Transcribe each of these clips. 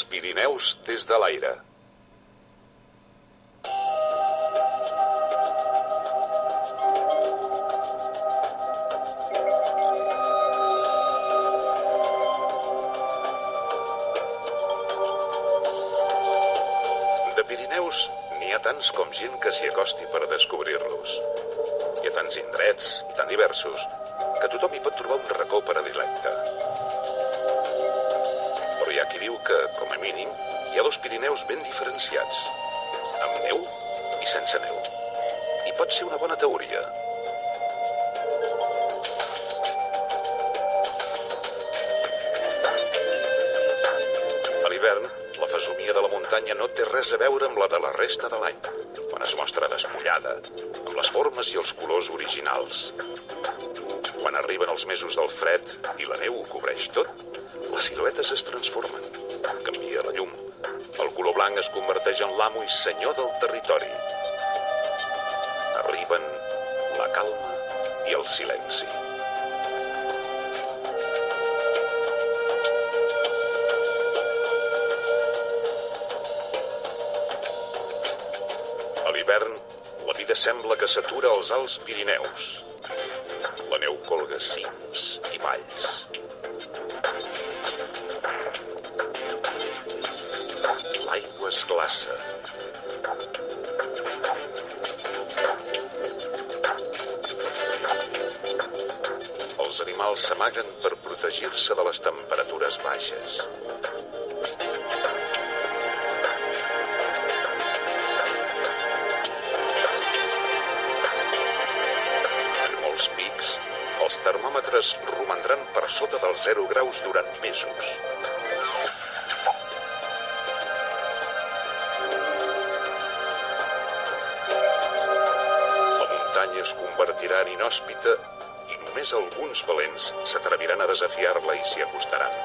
Els Pirineus des de l'aire. De Pirineus n'hi ha tants com gent que s'hi acosti per descobrir-los. Hi ha tants indrets i tan diversos que tothom hi pot trobar un racó predilecte. Però hi ha qui diu que, com a mínim, hi ha dos Pirineus ben diferenciats, amb neu i sense neu. I pot ser una bona teoria. A l'hivern, la fesomia de la muntanya no té res a veure amb la de la resta de l'any, quan es mostra despullada, amb les formes i els colors originals. Quan arriben els mesos del fred i la neu ho cobreix tot, les siluetes es transformen, canvia la llum, el color blanc es converteix en l'amo i senyor del territori. Arriben la calma i el silenci. A l'hivern, la vida sembla que s'atura als alts Pirineus. La neu colga cims i valls. L'aigua es glaça. Els animals s'amaguen per protegir-se de les temperatures baixes. Els termòmetres romandran per sota dels 0 graus durant mesos. La muntanya es convertirà en inhòspita i només alguns valents s'atreviran a desafiar-la i s'hi acostaran.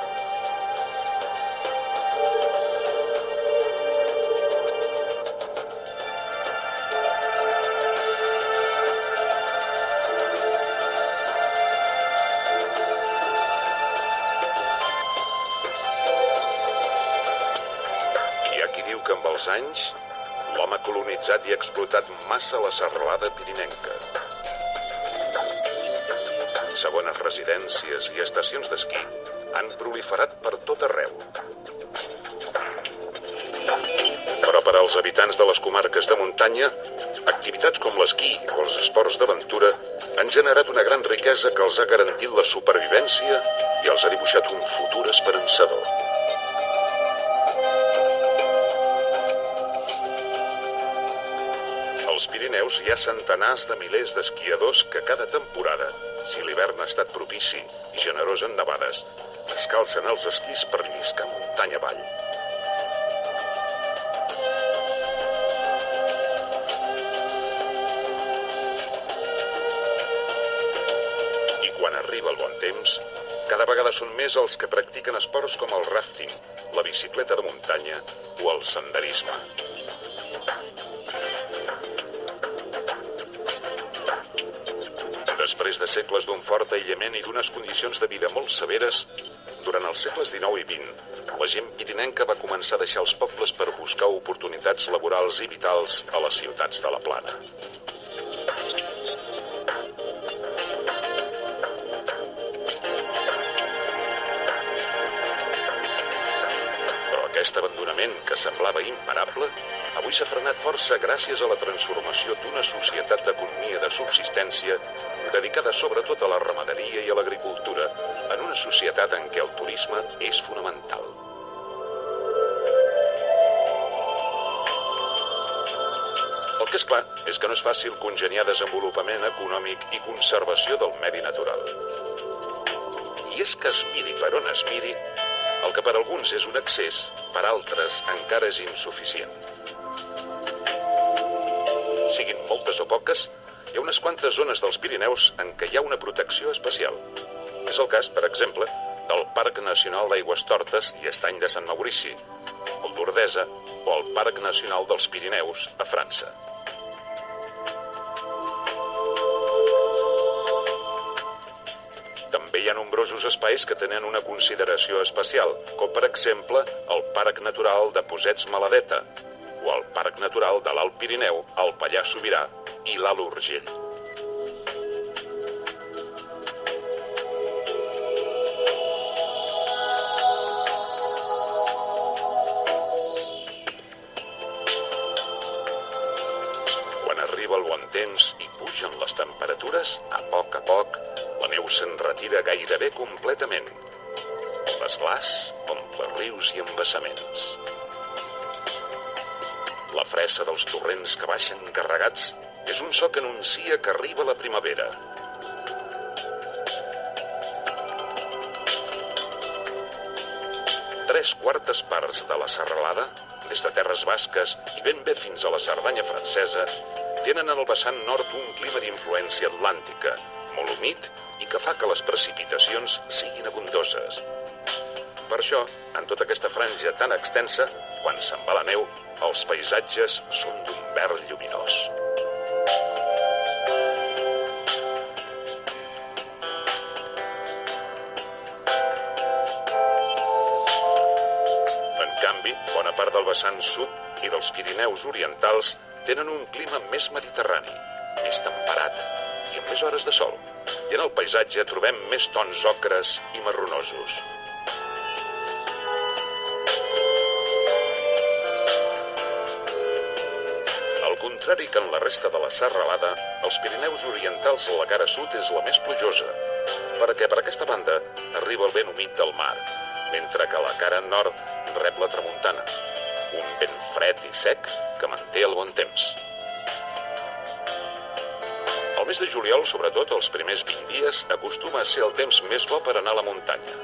Anys, l'home ha colonitzat i explotat massa la serralada pirinenca. Segones residències i estacions d'esquí han proliferat per tot arreu. Però per als habitants de les comarques de muntanya, activitats com l'esquí o els esports d'aventura han generat una gran riquesa que els ha garantit la supervivència i els ha dibuixat un futur esperançador. Als Pirineus hi ha centenars de milers d'esquiadors que cada temporada, si l'hivern ha estat propici i generós en nevades, es calcen els esquís per lliscar muntanya avall. I quan arriba el bon temps, cada vegada són més els que practiquen esports com el rafting, la bicicleta de muntanya o el senderisme. Després de segles d'un fort aïllament i d'unes condicions de vida molt severes, durant els segles XIX i XX, la gent pirinenca va començar a deixar els pobles per buscar oportunitats laborals i vitals a les ciutats de la plana. Però aquest abandonament, que semblava imparable, avui s'ha frenat força gràcies a la transformació d'una societat d'economia de subsistència dedicada sobretot a la ramaderia i a l'agricultura, en una societat en què el turisme és fonamental. El que és clar és que no és fàcil congeniar desenvolupament econòmic i conservació del medi natural. I és que es miri per on es miri, el que per alguns és un excés, per altres encara és insuficient. Siguin moltes o poques, hi ha unes quantes zones dels Pirineus en què hi ha una protecció especial. És el cas, per exemple, del Parc Nacional d'Aigüestortes i Estany de Sant Maurici, el d'Ordesa o el Parc Nacional dels Pirineus a França. També hi hi ha nombrosos espais que tenen una consideració especial, com per exemple el Parc Natural de Posets-Maladeta o el Parc Natural de l'Alt Pirineu, el Pallars Sobirà i l'Alt Urgell. Quan arriba el bon temps i pugen les temperatures, a poc, la neu se'n retira gairebé completament. L'esglaç omple rius i embassaments. La fressa dels torrents que baixen carregats és un so que anuncia que arriba la primavera. Tres quartes parts de la serralada, des de terres basques i ben bé fins a la Cerdanya francesa, tenen en el vessant nord un clima d'influència atlàntica, molt humit i que fa que les precipitacions siguin abundoses. Per això, en tota aquesta franja tan extensa, quan se'n va la neu, els paisatges són d'un verd lluminós. En canvi, bona part del vessant sud i dels Pirineus orientals tenen un clima més mediterrani, més temperat i amb més hores de sol. I en el paisatge trobem més tons ocres i marronosos. Al contrari que en la resta de la serralada, als Pirineus orientals la cara sud és la més plujosa, perquè per aquesta banda arriba el vent humit del mar, mentre que la cara nord rep la tramuntana, un vent fred i sec que manté el bon temps. El mes de juliol, sobretot els primers 20 dies, acostuma a ser el temps més bo per anar a la muntanya.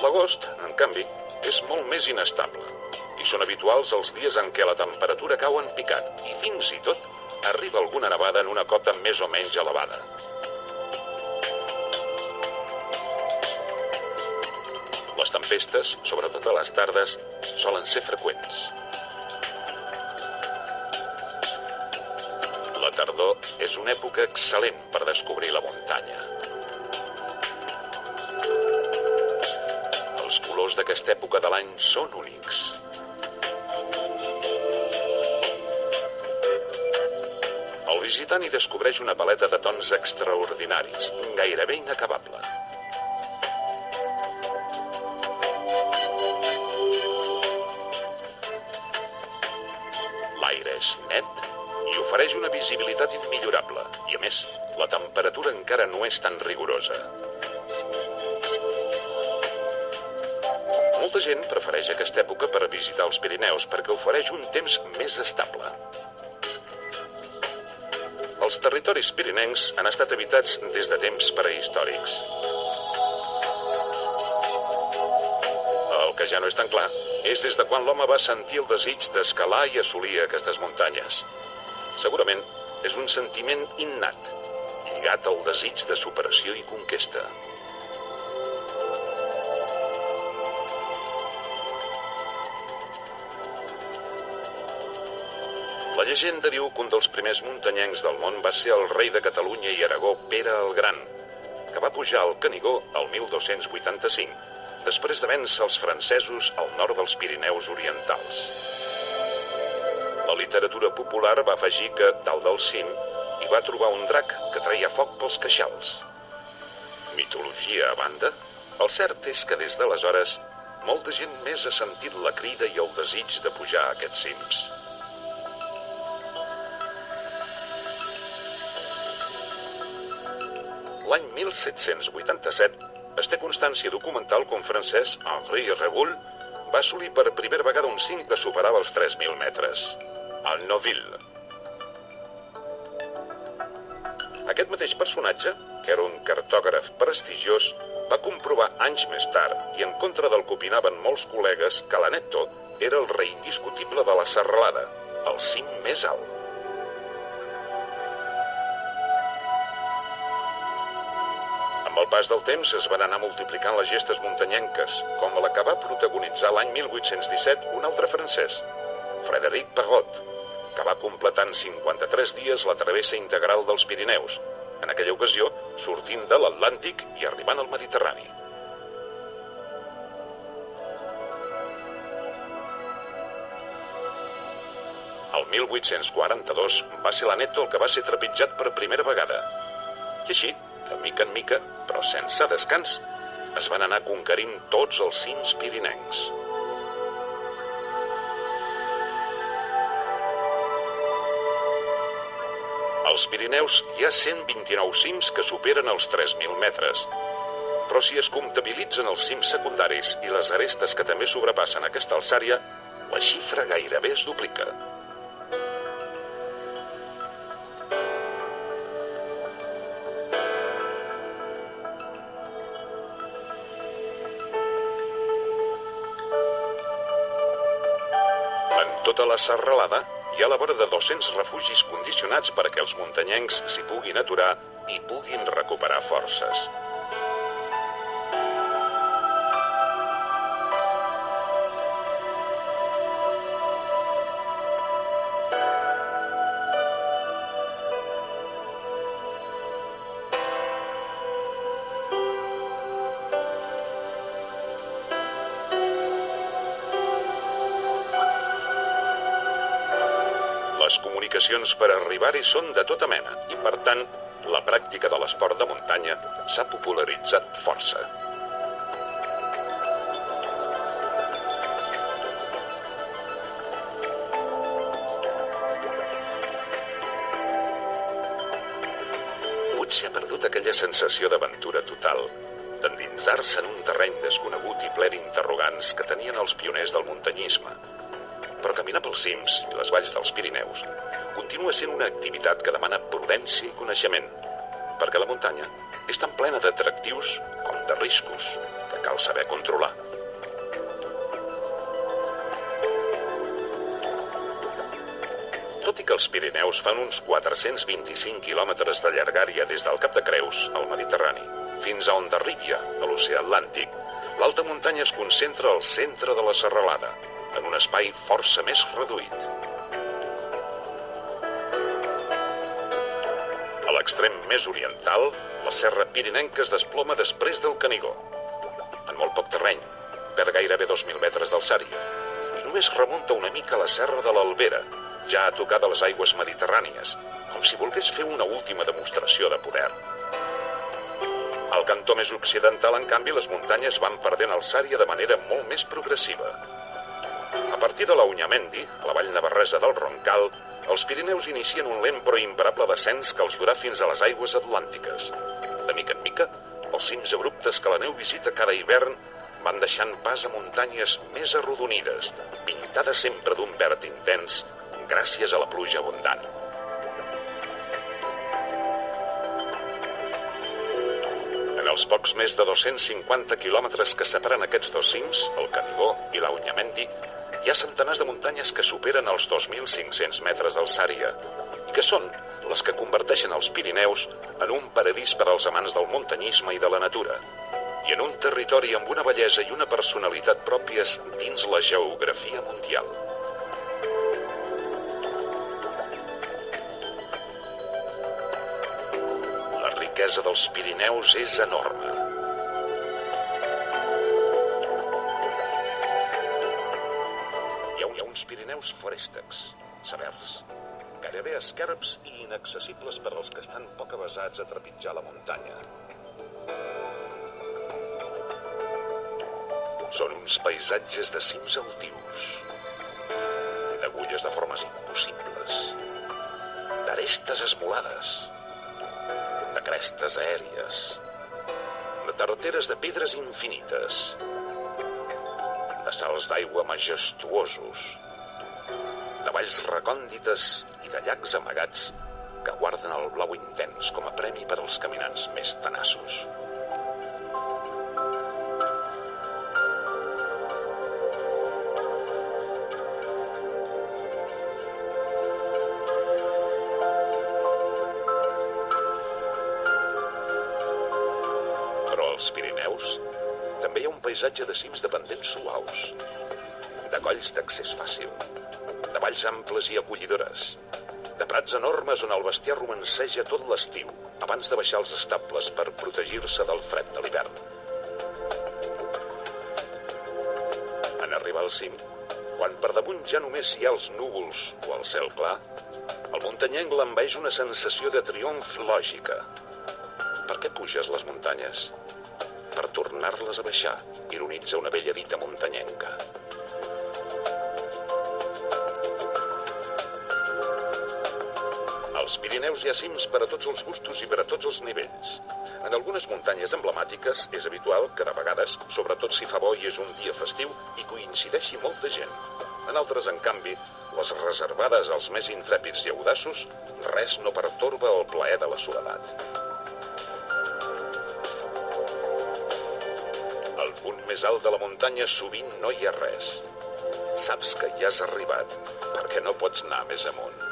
L'agost, en canvi, és molt més inestable i són habituals els dies en què la temperatura cau en picat i fins i tot arriba alguna nevada en una cota més o menys elevada. Les tempestes, sobretot a les tardes, solen ser freqüents. La tardor és una època excel·lent per descobrir la muntanya. Els colors d'aquesta època de l'any són únics. El visitant hi descobreix una paleta de tons extraordinaris, gairebé inacabable. L'aire és net i ofereix una visibilitat immillorable i, a més, la temperatura encara no és tan rigorosa. Molta gent prefereix aquesta època per visitar els Pirineus perquè ofereix un temps més estable. Els territoris pirinencs han estat habitats des de temps prehistòrics. El que ja no és tan clar és des de quan l'home va sentir el desig d'escalar i assolir aquestes muntanyes. Segurament és un sentiment innat, lligat al desig de superació i conquesta. La llegenda diu que un dels primers muntanyencs del món va ser el rei de Catalunya i Aragó, Pere el Gran, que va pujar al Canigó el 1285, després de vèncer els francesos al nord dels Pirineus orientals. La literatura popular va afegir que, dalt del cim, hi va trobar un drac que treia foc pels queixals. Mitologia a banda, el cert és que des d'aleshores molta gent més ha sentit la crida i el desig de pujar a aquests cims. L'any 1787 es té constància documental com Francesc Henri Rebull va assolir per primera vegada un cim que superava els 3.000 metres, el Neuville. Aquest mateix personatge, que era un cartògraf prestigiós, va comprovar anys més tard, i en contra del que opinaven molts col·legues, que l'Aneto era el rei indiscutible de la serralada, el cim més alt. Amb el pas del temps es van anar multiplicant les gestes muntanyenques, com la que va protagonitzar l'any 1817 un altre francès, Frédéric Perrot, que va completar en 53 dies la travessa integral dels Pirineus, en aquella ocasió sortint de l'Atlàntic i arribant al Mediterrani. El 1842 va ser l'Aneto el que va ser trepitjat per primera vegada. I així, de mica en mica, però sense descans, es van anar conquerint tots els cims pirinencs. Als Pirineus hi ha 129 cims que superen els 3.000 metres. Però si es comptabilitzen els cims secundaris i les arestes que també sobrepassen aquesta alçària, la xifra gairebé es duplica. Tota la serralada hi ha a la vora de 200 refugis condicionats perquè els muntanyencs s'hi puguin aturar i puguin recuperar forces. Les comunicacions per arribar-hi són de tota mena i, per tant, la pràctica de l'esport de muntanya s'ha popularitzat força. Potser ha perdut aquella sensació d'aventura total, d'endinsar-se en un terreny desconegut i ple d'interrogants que tenien els pioners del muntanyisme. Però caminar pels cims i les valls dels Pirineus continua sent una activitat que demana prudència i coneixement, perquè la muntanya és tan plena d'atractius com de riscos que cal saber controlar. Tot i que els Pirineus fan uns 425 quilòmetres de llargària des del Cap de Creus al Mediterrani fins a Hondarribia, a l'oceà Atlàntic, l'alta muntanya es concentra al centre de la serralada, en un espai força més reduït. A l'extrem més oriental, la serra pirinenca es desploma després del Canigó. En molt poc terreny, perd gairebé 2.000 metres d'alçària, i només remunta una mica a la serra de l'Albera, ja a tocar de les aigües mediterrànies, com si volgués fer una última demostració de poder. Al cantó més occidental, en canvi, les muntanyes van perdent alçària de manera molt més progressiva. A partir de la Unyamendi, a la vall navarresa del Roncal, els Pirineus inicien un lent però imparable descens que els durà fins a les aigües atlàntiques. De mica en mica, els cims abruptes que la neu visita cada hivern van deixant pas a muntanyes més arrodonides, pintades sempre d'un verd intens, gràcies a la pluja abundant. En els pocs més de 250 quilòmetres que separen aquests dos cims, el Canigó i la Unyamendi, hi ha centenars de muntanyes que superen els 2.500 metres d'alçària i que són les que converteixen els Pirineus en un paradís per als amants del muntanyisme i de la natura, i en un territori amb una bellesa i una personalitat pròpies dins la geografia mundial. La riquesa dels Pirineus és enorme. Hi ha uns Pirineus forèstecs, severs, gairebé esquerps i inaccessibles per als que estan poc avesats a trepitjar la muntanya. Són uns paisatges de cims altius, d'agulles de formes impossibles, d'arestes esmolades, de crestes aèries, de tarteres de pedres infinites, de salts d'aigua majestuosos, de valls recòndites i de llacs amagats que guarden el blau intens com a premi per als caminants més tenaços. Però als Pirineus també hi ha un paisatge de cims de pendents suaus, de colls d'accés fàcil, de de valls amples i acollidores, de prats enormes on el bestiar romanceja tot l'estiu, abans de baixar als estables per protegir-se del fred de l'hivern. En arribar al cim, quan per damunt ja només hi ha els núvols o el cel clar, el muntanyenc l'envaeix una sensació de triomf lògica. Per què puges les muntanyes? Per tornar-les a baixar, ironitza una vella dita muntanyenca. Als Pirineus hi ha cims per a tots els gustos i per a tots els nivells. En algunes muntanyes emblemàtiques és habitual que de vegades, sobretot si fa bo i és un dia festiu, hi coincideixi molta gent. En altres, en canvi, les reservades als més intrèpids i audaços, res no pertorba el plaer de la soledat. Al punt més alt de la muntanya sovint no hi ha res. Saps que hi has arribat, perquè no pots anar més amunt.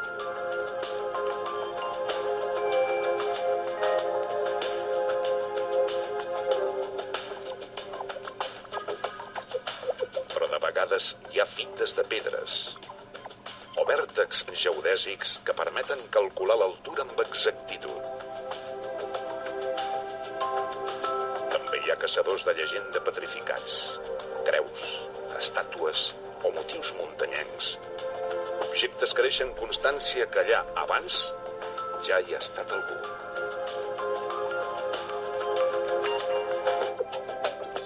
Hi ha fites de pedres o vèrtexs geodèsics que permeten calcular l'altura amb exactitud. També hi ha caçadors de llegenda petrificats, creus, estàtues o motius muntanyencs. Objectes que deixen constància que allà, abans, ja hi ha estat algú.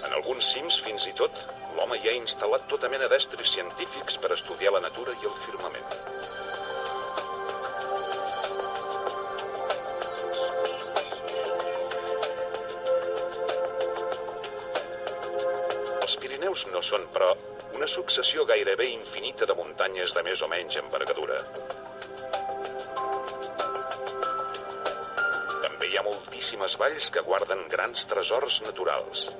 En alguns cims, fins i tot, l'home hi ha instal·lat tota mena d'estris científics per estudiar la natura i el firmament. Els Pirineus no són, però, una successió gairebé infinita de muntanyes de més o menys envergadura. També hi ha moltíssimes valls que guarden grans tresors naturals.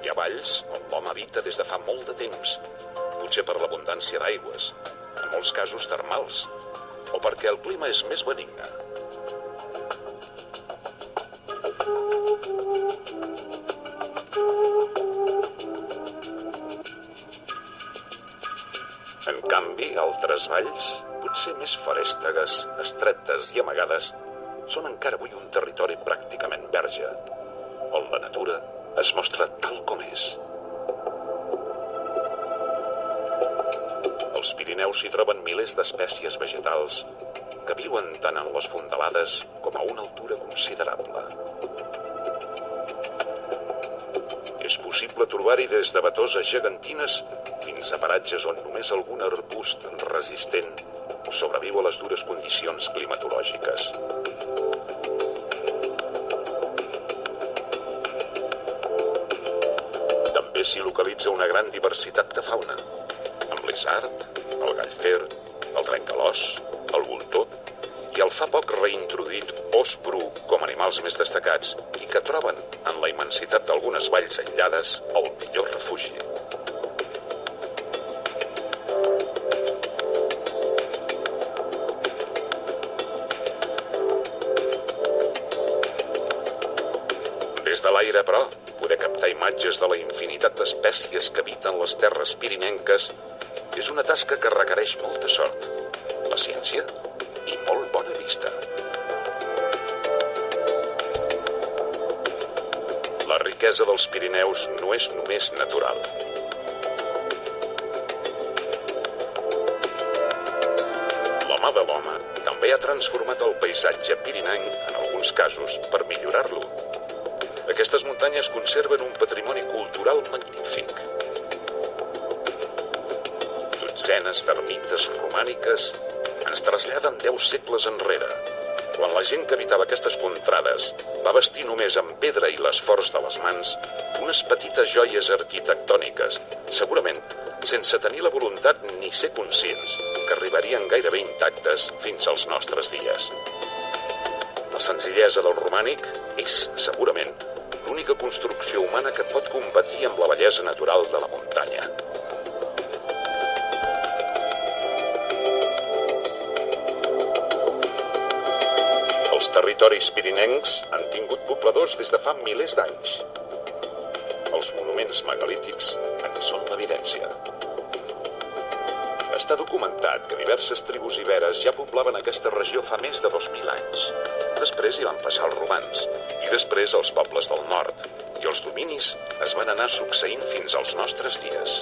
Hi ha valls on l'home habita des de fa molt de temps, potser per l'abundància d'aigües, en molts casos termals, o perquè el clima és més benigne. En canvi, altres valls, potser més ferèstegues, estretes i amagades, són encara avui un territori pràcticament verge, on la natura es mostra tal com és. Als Pirineus s'hi troben milers d'espècies vegetals que viuen tant en les fondalades com a una altura considerable. És possible trobar-hi des de vetoses gegantines fins a paratges on només algun arbust resistent sobreviu a les dures condicions climatològiques. S'hi localitza una gran diversitat de fauna, amb l'isard, el gallfer, el trencalòs, el voltor i el fa poc reintroduït ós bru com animals més destacats i que troben en la immensitat d'algunes valls aïllades el millor refugi. Des de l'aire, però, poder captar imatges de la infinitat d'espècies que habiten les terres pirinenques és una tasca que requereix molta sort, paciència i molt bona vista. La riquesa dels Pirineus no és només natural. La mà de l'home també ha transformat el paisatge pirinenc, en alguns casos, per millorar-lo. Aquestes muntanyes conserven un patrimoni cultural magnífic. Dotzenes d'ermites romàniques ens traslladen 10 segles enrere, quan la gent que habitava aquestes contrades va vestir només amb pedra i l'esforç de les mans unes petites joies arquitectòniques, segurament sense tenir la voluntat ni ser conscients que arribarien gairebé intactes fins als nostres dies. La senzillesa del romànic és, segurament, l'única construcció humana que pot competir amb la bellesa natural de la muntanya. Els territoris pirinencs han tingut pobladors des de fa milers d'anys. Els monuments megalítics en són l'evidència. Està documentat que diverses tribus iberes ja poblaven aquesta regió fa més de 2.000 anys. Després hi van passar els romans, i després els pobles del nord, i els dominis es van anar succeint fins als nostres dies.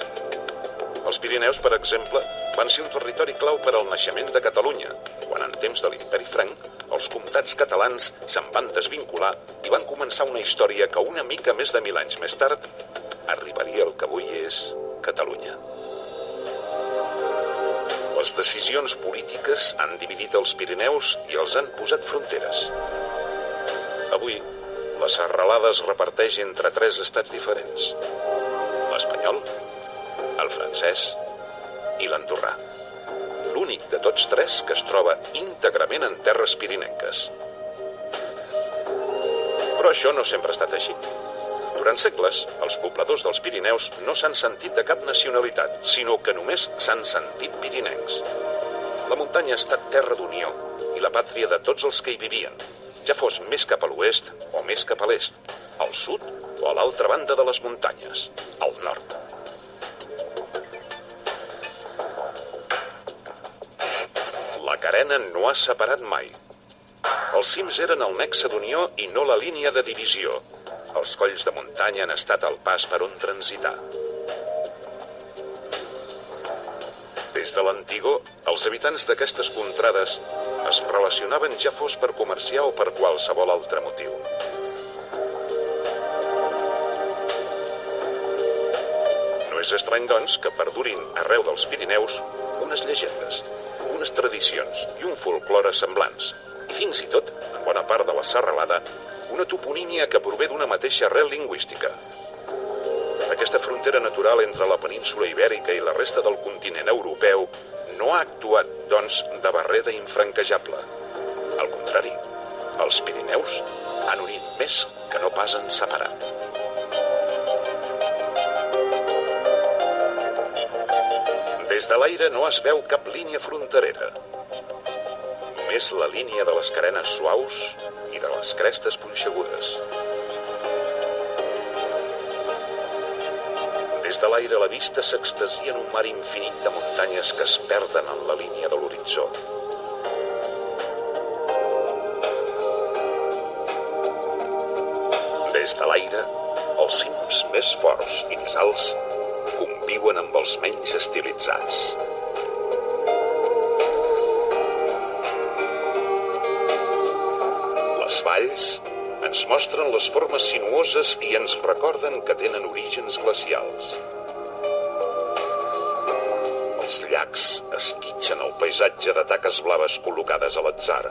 Els Pirineus, per exemple, van ser un territori clau per al naixement de Catalunya, quan en temps de l'Imperi Franc els comtats catalans se'n van desvincular i van començar una història que una mica més de 1.000 anys més tard arribaria al que avui és Catalunya. Les decisions polítiques han dividit els Pirineus i els han posat fronteres. Avui, la serralada es reparteix entre 3 estats diferents: l'espanyol, el francès i l'andorrà. L'únic de tots 3 que es troba íntegrament en terres pirinenques. Però això no sempre ha estat així. Durant segles, els pobladors dels Pirineus no s'han sentit de cap nacionalitat, sinó que només s'han sentit pirinencs. La muntanya ha estat terra d'unió i la pàtria de tots els que hi vivien, ja fos més cap a l'oest o més cap a l'est, al sud o a l'altra banda de les muntanyes, al nord. La carena no ha separat mai. Els cims eren el nexe d'unió i no la línia de divisió. Els colls de muntanya han estat el pas per on transitar. Des de l'antigor, els habitants d'aquestes contrades es relacionaven ja fos per comerciar o per qualsevol altre motiu. No és estrany, doncs, que perdurin arreu dels Pirineus unes llegendes, unes tradicions i un folklore semblants, i fins i tot, en bona part de la serralada, una toponímia que prové d'una mateixa arrel lingüística. Aquesta frontera natural entre la península ibèrica i la resta del continent europeu no ha actuat, doncs, de barrera infranquejable. Al contrari, els Pirineus han unit més que no pas han separat. Des de l'aire no es veu cap línia fronterera. Només la línia de les carenes suaus i de les crestes punxegudes. Des de l'aire la vista s'extasia en un mar infinit de muntanyes que es perden en la línia de l'horitzó. Des de l'aire, els cims més forts i més alts conviuen amb els menys estilitzats. Les valls ens mostren les formes sinuoses i ens recorden que tenen orígens glacials. Els llacs esquitxen el paisatge de taques blaves col·locades a l'atzar.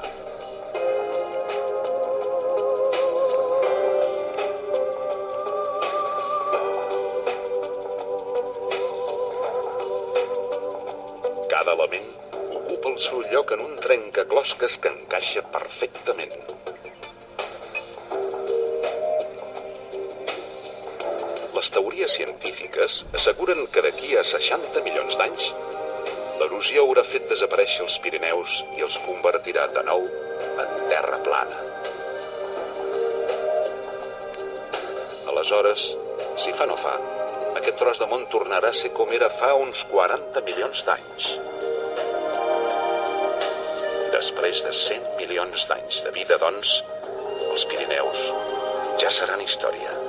Cada element ocupa el seu lloc en un trencaclosques que encaixa perfectament. Les teories científiques asseguren que d'aquí a 60 milions d'anys l'erosió haurà fet desaparèixer els Pirineus i els convertirà de nou en terra plana. Aleshores, si fa no fa, aquest tros de món tornarà a ser com era fa uns 40 milions d'anys. Després de 100 milions d'anys de vida, doncs, els Pirineus ja seran història.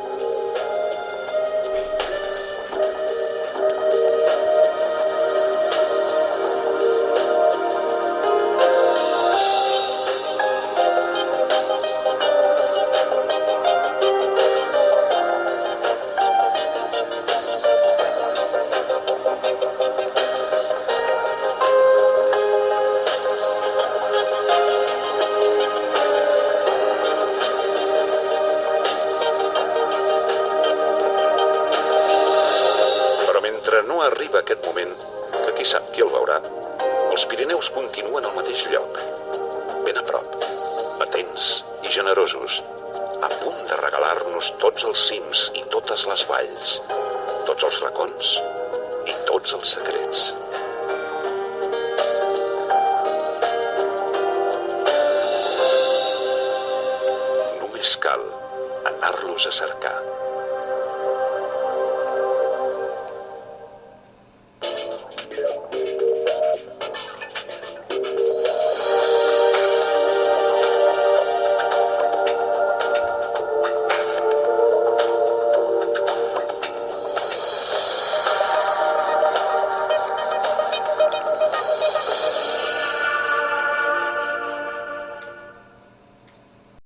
No arriba aquest moment, que qui sap qui el veurà, els Pirineus continuen al mateix lloc, ben a prop, atents i generosos, a punt de regalar-nos tots els cims i totes les valls, tots els racons i tots els secrets. Només cal anar-los a cercar.